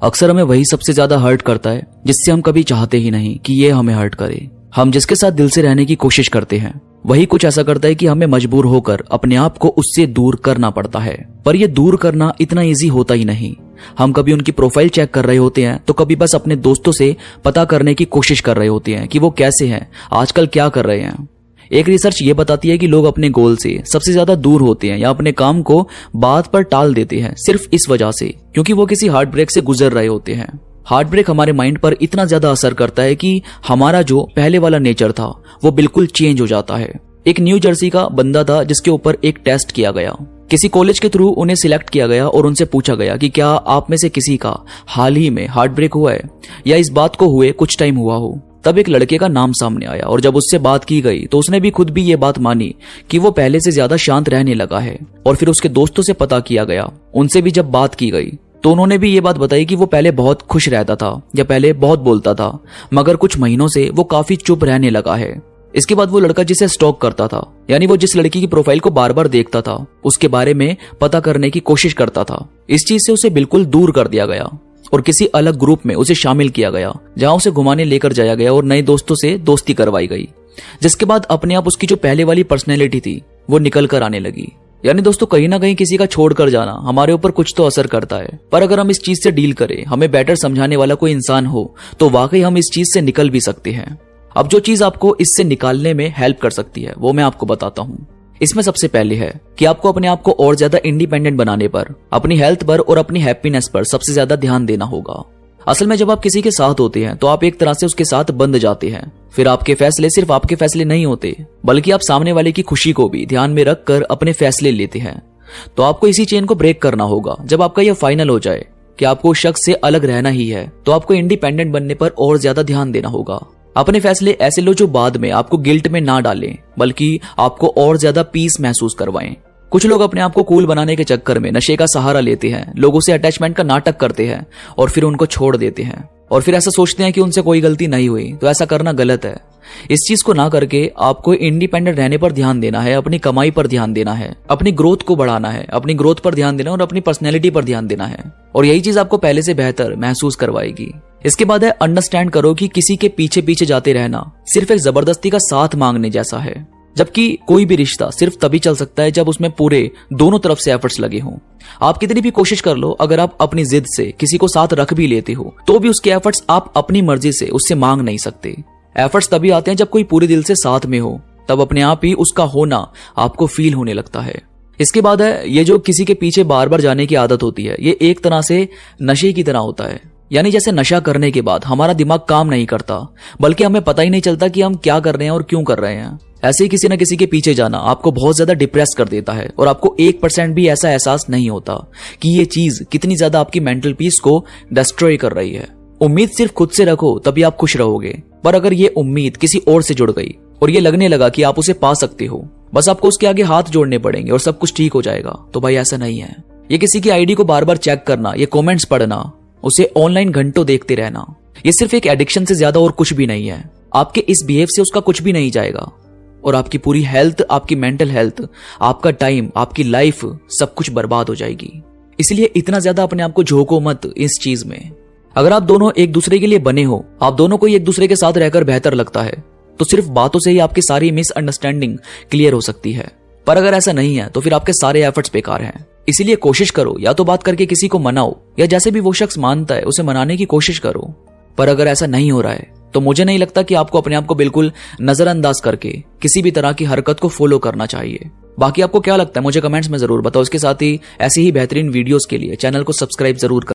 अक्सर हमें वही सबसे ज्यादा हर्ट करता है जिससे हम कभी चाहते ही नहीं कि ये हमें हर्ट करे। हम जिसके साथ दिल से रहने की कोशिश करते हैं वही कुछ ऐसा करता है कि हमें मजबूर होकर अपने आप को उससे दूर करना पड़ता है। पर ये दूर करना इतना इजी होता ही नहीं। हम कभी उनकी प्रोफाइल चेक कर रहे होते हैं तो कभी बस अपने दोस्तों से पता करने की कोशिश कर रहे होते हैं कि वो कैसे हैं, आजकल क्या कर रहे हैं। एक रिसर्च ये बताती है कि लोग अपने गोल से सबसे ज्यादा दूर होते हैं या अपने काम को बात पर टाल देते हैं सिर्फ इस वजह से क्योंकि वो किसी हार्ट ब्रेक से गुजर रहे होते हैं। हार्ट ब्रेक हमारे माइंड पर इतना ज्यादा असर करता है कि हमारा जो पहले वाला नेचर था वो बिल्कुल चेंज हो जाता है। एक न्यू जर्सी का बंदा था जिसके ऊपर एक टेस्ट किया गया। किसी कॉलेज के थ्रू उन्हें सिलेक्ट किया गया और उनसे पूछा गया कि क्या आप में से किसी का हाल ही में हार्ट ब्रेक हुआ है या इस बात को हुए कुछ टाइम हुआ हो। तब एक लड़के का नाम सामने आया और जब उससे बात की गई तो उसने भी खुद भी ये बात मानी कि वो पहले से ज्यादा शांत रहने लगा है। और फिर उसके दोस्तों से पता किया गया, उनसे भी जब बात की गई तो उन्होंने भी ये बात बताई कि वो पहले बहुत खुश रहता था या पहले बहुत बोलता था, मगर कुछ महीनों से वो काफी चुप रहने लगा है। इसके बाद वो लड़का जिसे स्टॉक करता था, यानी वो जिस लड़की की प्रोफाइल को बार बार देखता था, उसके बारे में पता करने की कोशिश करता था, इस चीज से उसे बिल्कुल दूर कर दिया गया और किसी अलग ग्रुप में उसे शामिल किया गया जहां उसे घुमाने लेकर जाया गया और नए दोस्तों से दोस्ती करवाई गई। जिसके बाद अपने आप उसकी जो पहले वाली पर्सनैलिटी थी वो निकल कर आने लगी। यानी दोस्तों कहीं ना कहीं किसी का छोड़कर जाना हमारे ऊपर कुछ तो असर करता है, पर अगर हम इस चीज से डील करें, हमें बेटर समझाने वाला कोई इंसान हो तो वाकई हम इस चीज से निकल भी सकते हैं। अब जो चीज आपको इससे निकालने में हेल्प कर सकती है वो मैं आपको बताता हूँ। इसमें सबसे पहले है कि आपको अपने आप को और ज्यादा इंडिपेंडेंट बनाने पर, अपनी हेल्थ पर और अपनी हैप्पीनेस पर सबसे ज्यादा ध्यान देना होगा। असल में जब आप किसी के साथ होते हैं तो आप एक तरह से उसके साथ बंध जाते हैं। फिर आपके फैसले सिर्फ आपके फैसले नहीं होते बल्कि आप सामने वाले की खुशी को भी ध्यान में रखकर अपने फैसले लेते हैं। तो आपको इसी चेन को ब्रेक करना होगा। जब आपका यह फाइनल हो जाए कि आपको उस शख्स से अलग रहना ही है तो आपको इंडिपेंडेंट बनने पर और ज्यादा ध्यान देना होगा। अपने फैसले ऐसे लो जो बाद में आपको गिल्ट में ना डालें बल्कि आपको और ज्यादा पीस महसूस करवाएं। कुछ लोग अपने आप को कूल बनाने के चक्कर में नशे का सहारा लेते हैं, लोगों से अटैचमेंट का नाटक करते हैं और फिर उनको छोड़ देते हैं और फिर ऐसा सोचते हैं कि उनसे कोई गलती नहीं हुई। तो ऐसा करना गलत है। इस चीज को ना करके आपको इंडिपेंडेंट रहने पर ध्यान देना है, अपनी कमाई पर ध्यान देना है, अपनी ग्रोथ को बढ़ाना है, अपनी ग्रोथ पर ध्यान देना और अपनी पर्सनैलिटी पर ध्यान देना है। और यही चीज आपको पहले से बेहतर महसूस करवाएगी। इसके बाद है अंडरस्टैंड करो कि किसी के पीछे पीछे जाते रहना सिर्फ एक जबरदस्ती का साथ मांगने जैसा है, जबकि कोई भी रिश्ता सिर्फ तभी चल सकता है जब उसमें पूरे दोनों तरफ से एफर्ट्स लगे हों। आप कितनी भी कोशिश कर लो, अगर आप अपनी जिद से किसी को साथ रख भी लेते हो तो भी उसके एफर्ट्स आप अपनी मर्जी से उससे मांग नहीं सकते। एफर्ट्स तभी आते हैं जब कोई पूरे दिल से साथ में हो, तब अपने आप ही उसका होना आपको फील होने लगता है। इसके बाद है ये जो किसी के पीछे बार बार जाने की आदत होती है, ये एक तरह से नशे की तरह होता है। यानी जैसे नशा करने के बाद हमारा दिमाग काम नहीं करता बल्कि हमें पता ही नहीं चलता कि हम क्या कर रहे हैं और क्यों कर रहे हैं। ऐसे ही किसी न किसी के पीछे जाना आपको बहुत ज्यादा डिप्रेस कर देता है और आपको 1% भी ऐसा एहसास नहीं होता कि ये चीज कितनी ज्यादा आपकी मेंटल पीस को डिस्ट्रॉय कर रही है। उम्मीद सिर्फ खुद से रखो तभी आप खुश रहोगे, पर अगर ये उम्मीद किसी और से जुड़ गई और ये लगने लगा कि आप उसे पा सकते हो, बस आपको उसके आगे हाथ जोड़ने पड़ेंगे और सब कुछ ठीक हो जाएगा, तो भाई ऐसा नहीं है। ये किसी की आईडी को बार बार चेक करना, ये कमेंट्स पढ़ना, उसे ऑनलाइन घंटों देखते रहना, ये सिर्फ एक एडिक्शन से ज्यादा और कुछ भी नहीं है। आपके इस बिहेव से उसका कुछ भी नहीं जाएगा और आपकी पूरी हेल्थ, आपकी मेंटल हेल्थ, आपका टाइम, आपकी लाइफ सब कुछ बर्बाद हो जाएगी। इसलिए इतना ज्यादा अपने आप को झोंको मत इस चीज में। अगर आप दोनों एक दूसरे के लिए बने हो, आप दोनों को एक दूसरे के साथ रहकर बेहतर लगता है, तो सिर्फ बातों से ही आपकी सारी मिसअंडरस्टैंडिंग क्लियर हो सकती है। पर अगर ऐसा नहीं है तो फिर आपके सारे एफर्ट्स बेकार हैं। इसीलिए कोशिश करो, या तो बात करके किसी को मनाओ या जैसे भी वो शख्स मानता है उसे मनाने की कोशिश करो। पर अगर ऐसा नहीं हो रहा है तो मुझे नहीं लगता कि आपको अपने आप को बिल्कुल नजरअंदाज करके किसी भी तरह की हरकत को फॉलो करना चाहिए। बाकी आपको क्या लगता है मुझे कमेंट्स में जरूर बताओ। इसके साथ ही ऐसी ही बेहतरीन वीडियोस के लिए चैनल को सब्सक्राइब जरूर करें।